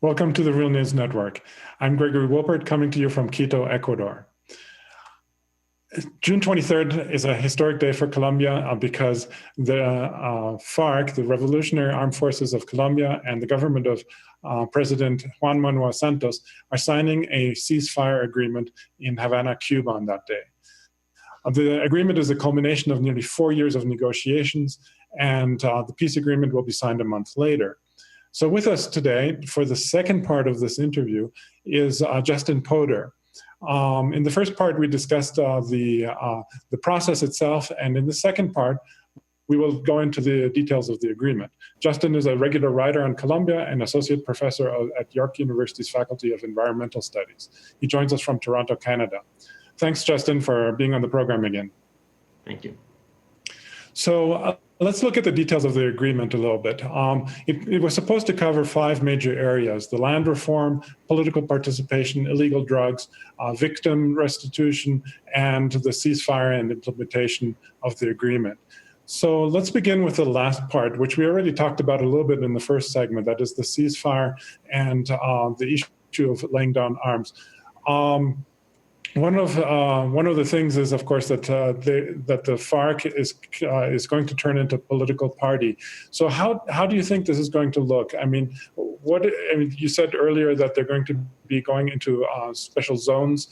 Welcome to the Real News Network. I'm Gregory Wilpert, coming to you from Quito, Ecuador. June 23rd is a historic day for Colombia because the FARC, the Revolutionary Armed Forces of Colombia, and the government of President Juan Manuel Santos are signing a ceasefire agreement in Havana, Cuba on that day. The agreement is a culmination of nearly 4 years of negotiations, and the peace agreement will be signed a month later. So with us today for the second part of this interview is Justin Podur. In the first part, we discussed the process itself, and in the second part, we will go into the details of the agreement. Justin is a regular writer on Colombia and associate professor at York University's Faculty of Environmental Studies. He joins us from Toronto, Canada. Thanks, Justin, for being on the program again. Thank you. So let's look at the details of the agreement a little bit. It was supposed to cover 5 major areas: the land reform, political participation, illegal drugs, victim restitution, and the ceasefire and implementation of the agreement. So let's begin with the last part, which we already talked about a little bit in the first segment, that is the ceasefire and the issue of laying down arms. One of the things is, of course, that the FARC is going to turn into a political party. So how do you think this is going to look? I mean, you said earlier that they're going to be going into special zones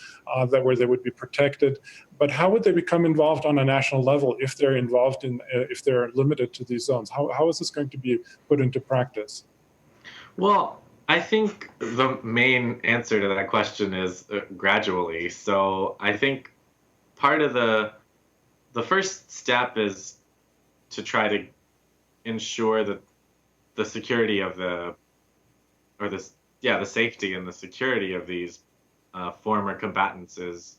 where they would be protected. But how would they become involved on a national level if they're involved if they're limited to these zones? How is this going to be put into practice? Well, I think the main answer to that question is gradually. So I think part of the first step is to try to ensure that the security of the safety and the security of these former combatants is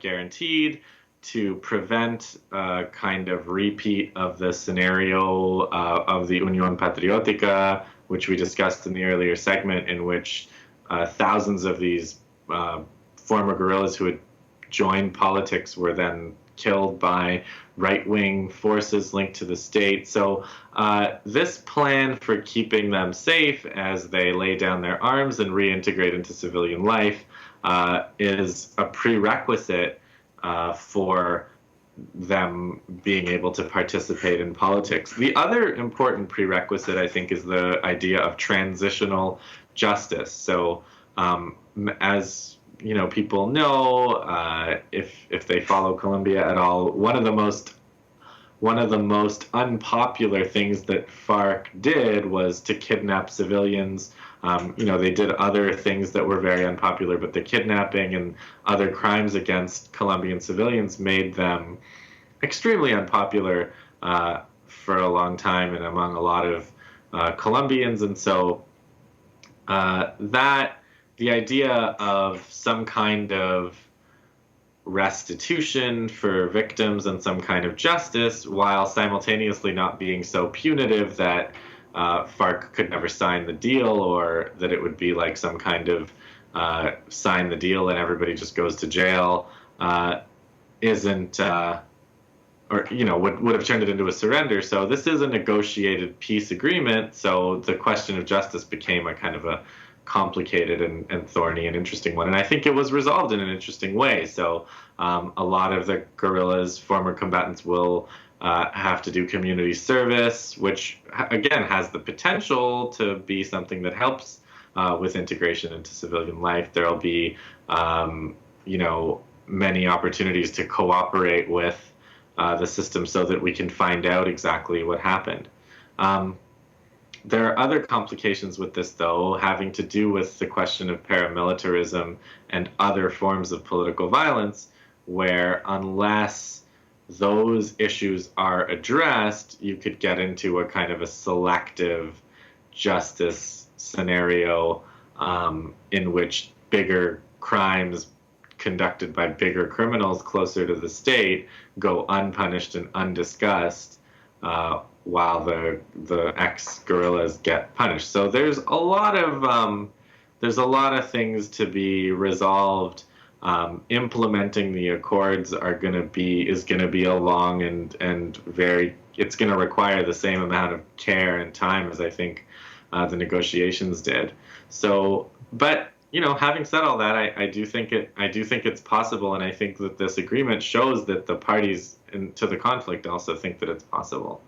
guaranteed, to prevent a kind of repeat of the scenario of the Unión Patriótica, which we discussed in the earlier segment, in which thousands of these former guerrillas who had joined politics were then killed by right-wing forces linked to the state. So this plan for keeping them safe as they lay down their arms and reintegrate into civilian life is a prerequisite for them being able to participate in politics. The other important prerequisite, I think, is the idea of transitional justice. So, as people know, if they follow Colombia at all, one of the most unpopular things that FARC did was to kidnap civilians. They did other things that were very unpopular, but the kidnapping and other crimes against Colombian civilians made them extremely unpopular for a long time and among a lot of Colombians. And so the idea of some kind of restitution for victims and some kind of justice, while simultaneously not being so punitive that FARC could never sign the deal, or that it would be like some kind of sign the deal and everybody just goes to jail, isn't, would have turned it into a surrender. So this is a negotiated peace agreement. So the question of justice became a kind of a complicated and thorny and interesting one. And I think it was resolved in an interesting way. So a lot of the guerrillas, former combatants, will have to do community service, which, again, has the potential to be something that helps with integration into civilian life. There'll be, many opportunities to cooperate with the system so that we can find out exactly what happened. There are other complications with this, though, having to do with the question of paramilitarism and other forms of political violence, where unless those issues are addressed, you could get into a kind of a selective justice scenario in which bigger crimes conducted by bigger criminals closer to the state go unpunished and undiscussed, while the ex-guerrillas get punished. So there's a lot of things to be resolved. Implementing the accords is going to be a long and very, it's going to require the same amount of care and time as I think the negotiations did. So, but having said all that, I do think it's possible, and I think that this agreement shows that the parties to the conflict also think that it's possible.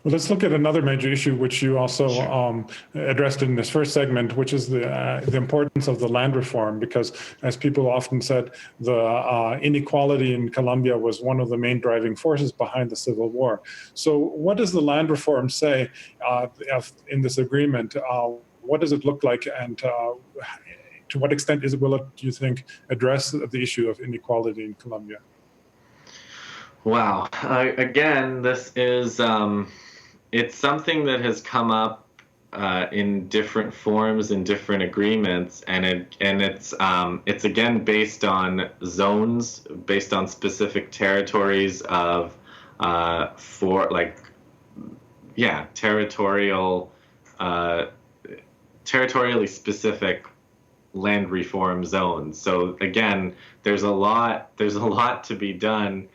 Well, let's look at another major issue, which you also Sure. addressed in this first segment, which is the importance of the land reform, because as people often said, the inequality in Colombia was one of the main driving forces behind the civil war. So what does the land reform say in this agreement? What does it look like, and to what extent will it, do you think, address the issue of inequality in Colombia? Wow. Again, this is it's something that has come up in different forms in different agreements, and it's again based on zones, based on specific territories of territorially specific land reform zones. So again, there's a lot to be done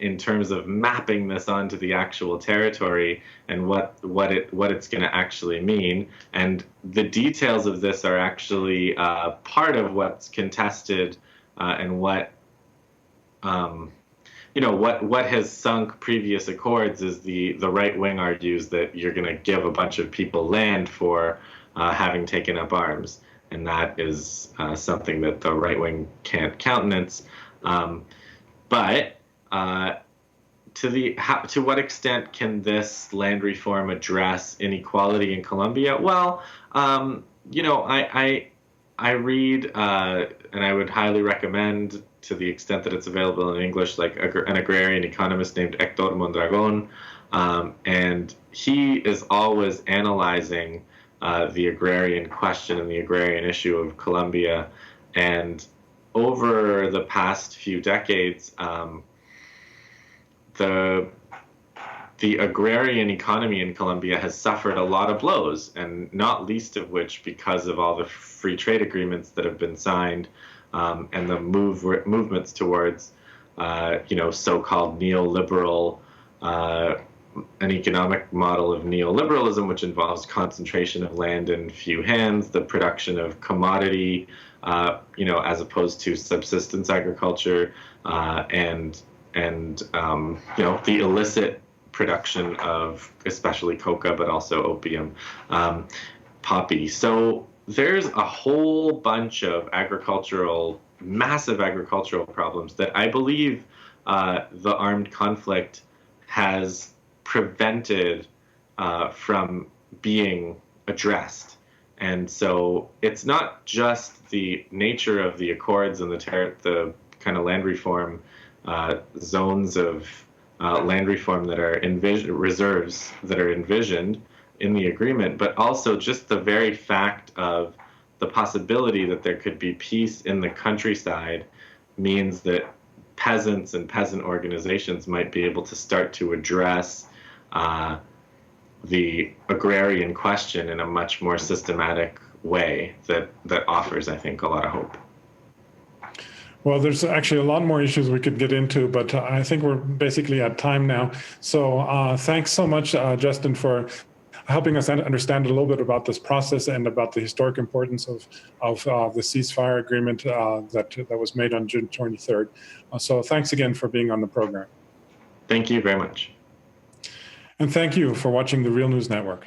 in terms of mapping this onto the actual territory and what it's going to actually mean. And the details of this are actually part of what's contested and what has sunk previous accords is the right wing argues that you're going to give a bunch of people land for having taken up arms, and that is something that the right wing can't countenance. But to what extent can this land reform address inequality in Colombia? Well, I read and I would highly recommend, to the extent that it's available in English, like an agrarian economist named Héctor Mondragon, and he is always analyzing the agrarian question and the agrarian issue of Colombia. And over the past few decades, the agrarian economy in Colombia has suffered a lot of blows, and not least of which because of all the free trade agreements that have been signed, and the movements towards, so-called neoliberal, an economic model of neoliberalism, which involves concentration of land in few hands, the production of commodity, as opposed to subsistence agriculture, and the illicit production of especially coca, but also opium, poppy. So there's a whole bunch of massive agricultural problems that I believe the armed conflict has prevented from being addressed. And so it's not just the nature of the accords and the kind of land reform zones of land reform that are reserves that are envisioned in the agreement, but also just the very fact of the possibility that there could be peace in the countryside means that peasants and peasant organizations might be able to start to address the agrarian question in a much more systematic way that offers, I think, a lot of hope. Well, there's actually a lot more issues we could get into, but I think we're basically at time now. So thanks so much, Justin, for helping us understand a little bit about this process and about the historic importance of the ceasefire agreement that was made on June 23rd. So thanks again for being on the program. Thank you very much. And thank you for watching the Real News Network.